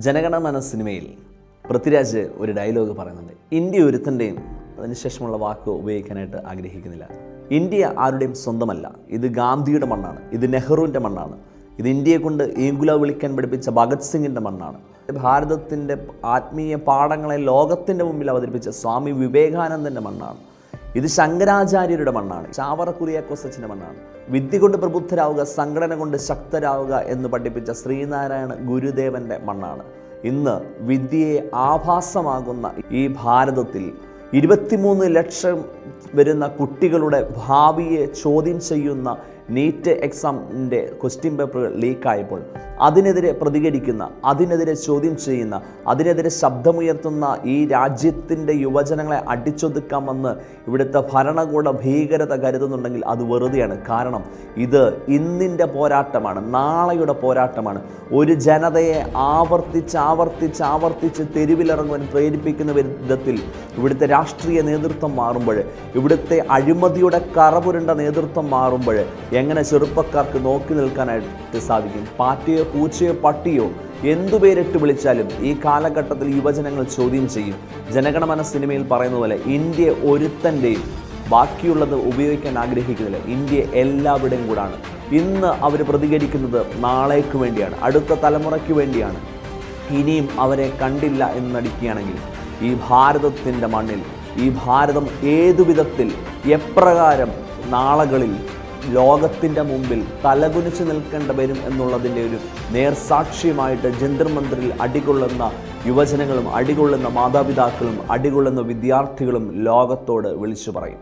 ജനഗണമന സിനിമയിൽ പൃഥ്വിരാജ് ഒരു ഡയലോഗ് പറയുന്നുണ്ട്. ഇന്ത്യ ഒരുത്തൻ്റെയും അതിനുശേഷമുള്ള വാക്ക് ഉപയോഗിക്കാനായിട്ട് ആഗ്രഹിക്കുന്നില്ല. ഇന്ത്യ ആരുടെയും സ്വന്തമല്ല. ഇത് ഗാന്ധിയുടെ മണ്ണാണ്, ഇത് നെഹ്റുവിൻ്റെ മണ്ണാണ്, ഇത് ഇന്ത്യയെ കൊണ്ട് ഇൻകുലാബ് വിളിക്കാൻ പഠിപ്പിച്ച ഭഗത് സിംഗിൻ്റെ മണ്ണാണ്. ഭാരതത്തിൻ്റെ ആത്മീയ പാഠങ്ങളെ ലോകത്തിൻ്റെ മുമ്പിൽ അവതരിപ്പിച്ച സ്വാമി വിവേകാനന്ദൻ്റെ മണ്ണാണ്. ഇത് ശങ്കരാചാര്യരുടെ മണ്ണാണ്, ചാവറ കുര്യാക്കോസ് മണ്ണാണ്. വിദ്യ കൊണ്ട് പ്രബുദ്ധരാവുക, സംഘടന കൊണ്ട് ശക്തരാവുക എന്ന് പഠിപ്പിച്ച ശ്രീനാരായണ ഗുരുദേവൻ്റെ മണ്ണാണ്. ഇന്ന് വിദ്യയെ ആഭാസമാകുന്ന ഈ ഭാരതത്തിൽ 23 ലക്ഷം വരുന്ന കുട്ടികളുടെ ഭാവിയെ ചോദ്യം ചെയ്യുന്ന നീറ്റ് എക്സാമിൻ്റെ ക്വസ്റ്റ്യൻ പേപ്പറുകൾ ലീക്കായപ്പോൾ അതിനെതിരെ പ്രതികരിക്കുന്ന, അതിനെതിരെ ചോദ്യം ചെയ്യുന്ന, അതിനെതിരെ ശബ്ദമുയർത്തുന്ന ഈ രാജ്യത്തിൻ്റെ യുവജനങ്ങളെ അടിച്ചൊതുക്കാമെന്ന് ഇവിടുത്തെ ഭരണകൂട ഭീകരത കരുതുന്നുണ്ടെങ്കിൽ അത് വെറുതെയാണ്. കാരണം ഇത് ഇന്നിൻ്റെ പോരാട്ടമാണ്, നാളെയുടെ പോരാട്ടമാണ്. ഒരു ജനതയെ ആവർത്തിച്ച് തെരുവിലിറങ്ങുവാൻ പ്രേരിപ്പിക്കുന്ന വിധത്തിൽ ഇവിടുത്തെ രാഷ്ട്രീയ നേതൃത്വം മാറുമ്പോൾ, ഇവിടുത്തെ അഴിമതിയുടെ കറപുരണ്ട നേതൃത്വം മാറുമ്പോൾ എങ്ങനെ ചെറുപ്പക്കാർക്ക് നോക്കി നിൽക്കാനായിട്ട് സാധിക്കും? പാറ്റയോ പൂച്ചയോ പട്ടിയോ എന്തു പേരിട്ട് വിളിച്ചാലും ഈ കാലഘട്ടത്തിൽ യുവജനങ്ങൾ ചോദ്യം ചെയ്യും. ജനഗണമന സിനിമയിൽ പറയുന്ന പോലെ ഇന്ത്യ ഒരുത്തൻ്റെയും ബാക്കിയുള്ളത് ഉപയോഗിക്കാൻ ആഗ്രഹിക്കുന്നില്ല. ഇന്ത്യ എല്ലാവിടെയും കൂടാണ്. ഇന്ന് അവർ പ്രതികരിക്കുന്നത് നാളേക്ക് വേണ്ടിയാണ്, അടുത്ത തലമുറയ്ക്ക് വേണ്ടിയാണ്. ഇനിയും അവരെ കണ്ടില്ല എന്ന് നടിക്കുകയാണെങ്കിൽ ഈ ഭാരതത്തിൻ്റെ മണ്ണിൽ ഈ ഭാരതം ഏതു വിധത്തിൽ എപ്രകാരം നാളുകളിൽ ലോകത്തിൻ്റെ മുമ്പിൽ തലകുനിച്ച് നിൽക്കേണ്ടി വരും എന്നുള്ളതിൻ്റെ ഒരു നേർസാക്ഷ്യമായിട്ട് ജന്തർ മന്ദിറിൽ അടികൊള്ളുന്ന യുവജനങ്ങളും അടികൊള്ളുന്ന മാതാപിതാക്കളും അടികൊള്ളുന്ന വിദ്യാർത്ഥികളും ലോകത്തോട് വിളിച്ചു പറയും.